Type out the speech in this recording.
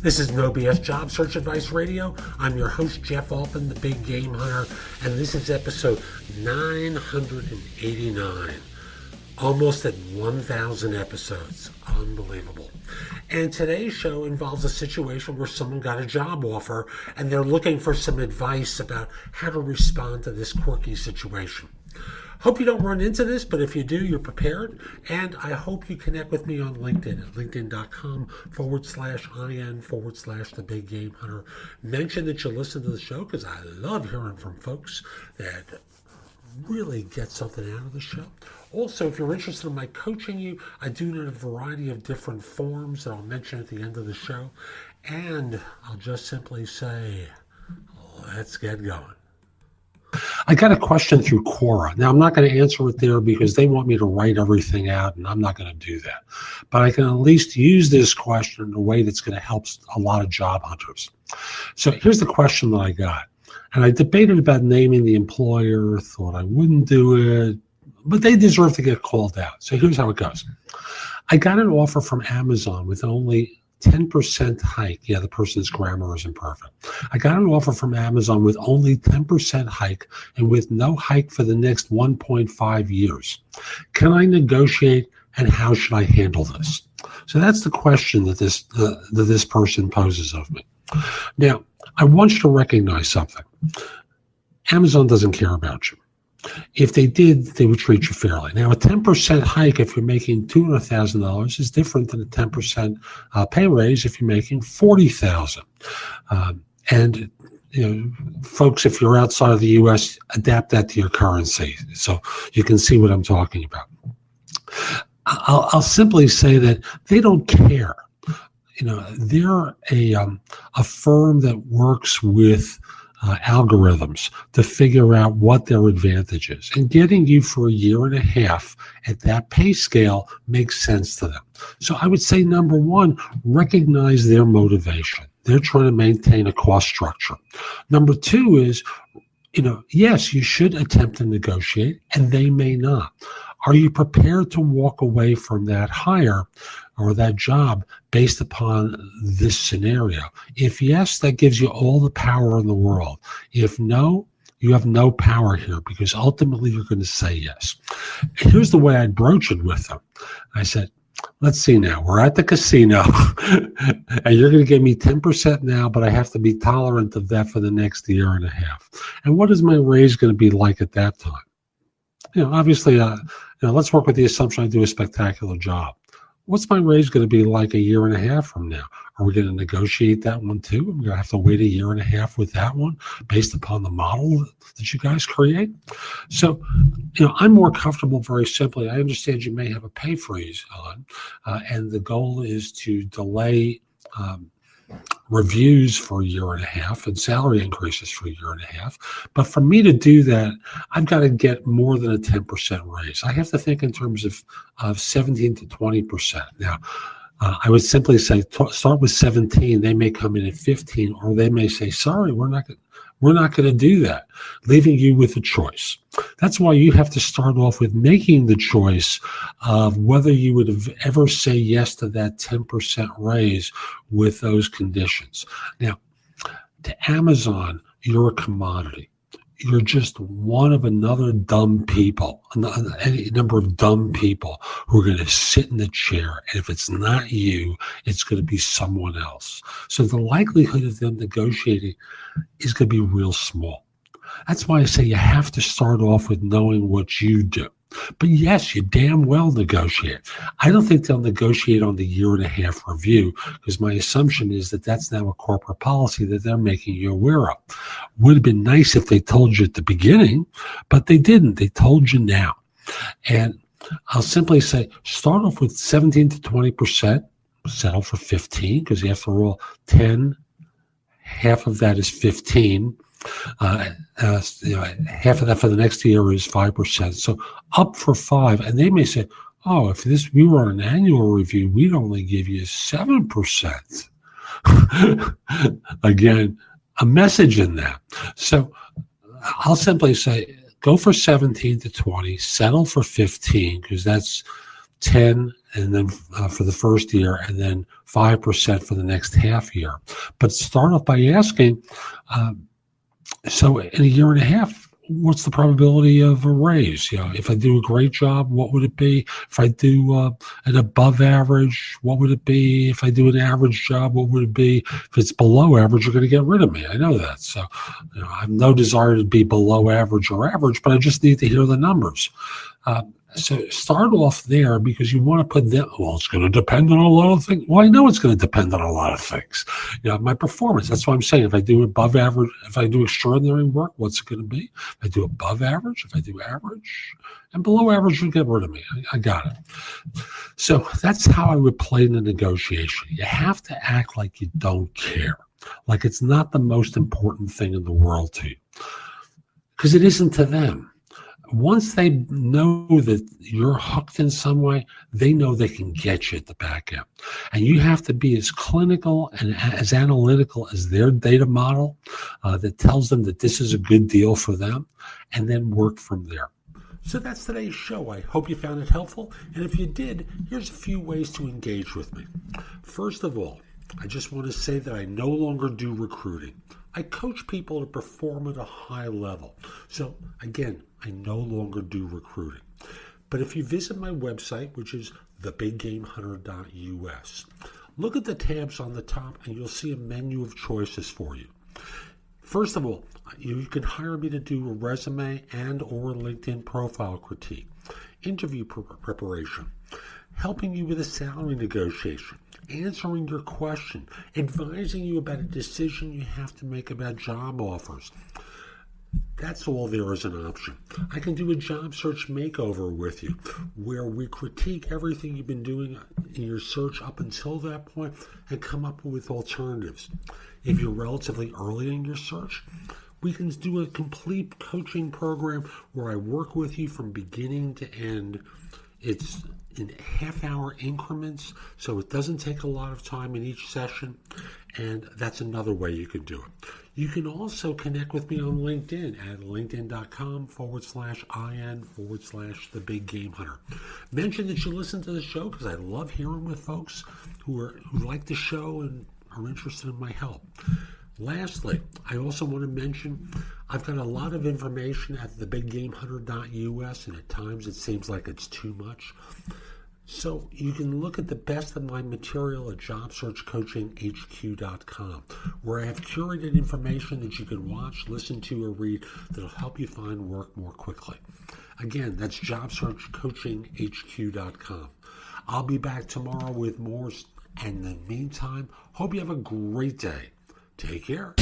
This is No BS Job Search Advice Radio. I'm your host, Jeff Altman, the Big Game Hunter, and this is episode 989. Almost at 1,000 episodes. Unbelievable. And today's show involves a situation where someone got a job offer and they're looking for some advice about how to respond to this quirky situation. Hope you don't run into this, but if you do, you're prepared. And I hope you connect with me on LinkedIn at linkedin.com/IN/the Big Game Hunter. Mention that you listen to the show because I love hearing from folks that really get something out of the show. Also, if you're interested in my coaching you, I do it in a variety of different forms that I'll mention at the end of the show. And I'll just simply say, let's get going. I got a question through Quora. Now, I'm not going to answer it there because they want me to write everything out, and I'm not going to do that. But I can at least use this question in a way that's going to help a lot of job hunters. So here's the question that I got. And I debated about naming the employer, thought I wouldn't do it, but they deserve to get called out. So here's how it goes. I got an offer from Amazon with only 10% hike. Yeah, the person's grammar isn't perfect. I got an offer from Amazon with only 10% hike and with no hike for the next 1.5 years. Can I negotiate and how should I handle this? So that's the question that this person poses of me. Now, I want you to recognize something. Amazon doesn't care about you. If they did, they would treat you fairly. Now, a 10% hike if you're making $200,000 is different than a 10% pay raise if you're making $40,000. And you know, folks, if you're outside of the U.S., adapt that to your currency so you can see what I'm talking about. I'll simply say that they don't care. You know, they're a firm that works with algorithms to figure out what their advantage is. And getting you for a year and a half at that pay scale makes sense to them. So I would say, number one, recognize their motivation. They're trying to maintain a cost structure. Number two is, you know, yes, you should attempt to negotiate, and they may not. Are you prepared to walk away from that hire or that job based upon this scenario? If yes, that gives you all the power in the world. If no, you have no power here because ultimately you're going to say yes. Here's the way I'd broach it with them. I said, let's see now, we're at the casino and you're going to give me 10% now, but I have to be tolerant of that for the next year and a half. And what is my raise going to be like at that time? You know, obviously, let's work with the assumption I do a spectacular job. What's my raise going to be like a year and a half from now? Are we going to negotiate that one too? I'm going to have to wait a year and a half with that one based upon the model that you guys create. So, you know, I'm more comfortable very simply. I understand you may have a pay freeze on, and the goal is to delay reviews for a year and a half and salary increases for a year and a half. But for me to do that, I've got to get more than a 10% raise. I have to think in terms of 17 to 20%. Now, I would simply say start with 17. They may come in at 15, or they may say, sorry, we're not going to do that, leaving you with a choice. That's why you have to start off with making the choice of whether you would have ever say yes to that 10% raise with those conditions. Now, to Amazon, you're a commodity. You're just one of another dumb people, any number of dumb people who are going to sit in the chair. And if it's not you, it's going to be someone else. So the likelihood of them negotiating is going to be real small. That's why I say you have to start off with knowing what you do. But yes, you damn well negotiate. I don't think they'll negotiate on the year and a half review because my assumption is that that's now a corporate policy that they're making you aware of. Would have been nice if they told you at the beginning, but they didn't. They told you now. And I'll simply say, start off with 17 to 20%, settle for 15 because after all, 10, half of that is 15. Half of that for the next year is 5%. So up for 5, and they may say, "Oh, if we were on an annual review, we'd only give you 7%." Again, a message in that. So I'll simply say, go for 17 to 20, settle for 15 because that's 10 and then for the first year, and then 5% for the next half year. But start off by asking, so in a year and a half, what's the probability of a raise? If I do a great job, what would it be? If I do an above average, what would it be? If I do an average job, what would it be? If it's below average, you're going to get rid of me. I know that. So I have no desire to be below average or average, but I just need to hear the numbers. So start off there, because you want to put them, well, it's going to depend on a lot of things. Well, I know it's going to depend on a lot of things. My performance, that's what I'm saying. If I do above average, if I do extraordinary work, what's it going to be? If I do above average, if I do average, and below average, you get rid of me. I got it. So that's how I would play the negotiation. You have to act like you don't care, like it's not the most important thing in the world to you, because it isn't to them. Once they know that you're hooked in some way, they know they can get you at the back end. And you have to be as clinical and as analytical as their data model that tells them that this is a good deal for them, and then work from there. So that's today's show. I hope you found it helpful. And if you did, here's a few ways to engage with me. First of all, I just want to say that I no longer do recruiting. I coach people to perform at a high level. So again, I no longer do recruiting. But if you visit my website, which is thebiggamehunter.us, look at the tabs on the top and you'll see a menu of choices for you. First of all, you can hire me to do a resume and or LinkedIn profile critique, interview preparation, helping you with a salary negotiation, answering your question, advising you about a decision you have to make about job offers. That's all there is an option. I can do a job search makeover with you, where we critique everything you've been doing in your search up until that point and come up with alternatives. If you're relatively early in your search, we can do a complete coaching program where I work with you from beginning to end. It's in half-hour increments, so it doesn't take a lot of time in each session, and that's another way you can do it. You can also connect with me on LinkedIn at linkedin.com/IN/The Big Game Hunter. Mention that you listen to the show, because I love hearing with folks who like the show and are interested in my help. Lastly, I also want to mention I've got a lot of information at thebiggamehunter.us, and at times it seems like it's too much. So you can look at the best of my material at jobsearchcoachinghq.com, where I have curated information that you can watch, listen to, or read that'll help you find work more quickly. Again, that's jobsearchcoachinghq.com. I'll be back tomorrow with more, and in the meantime, hope you have a great day. Take care.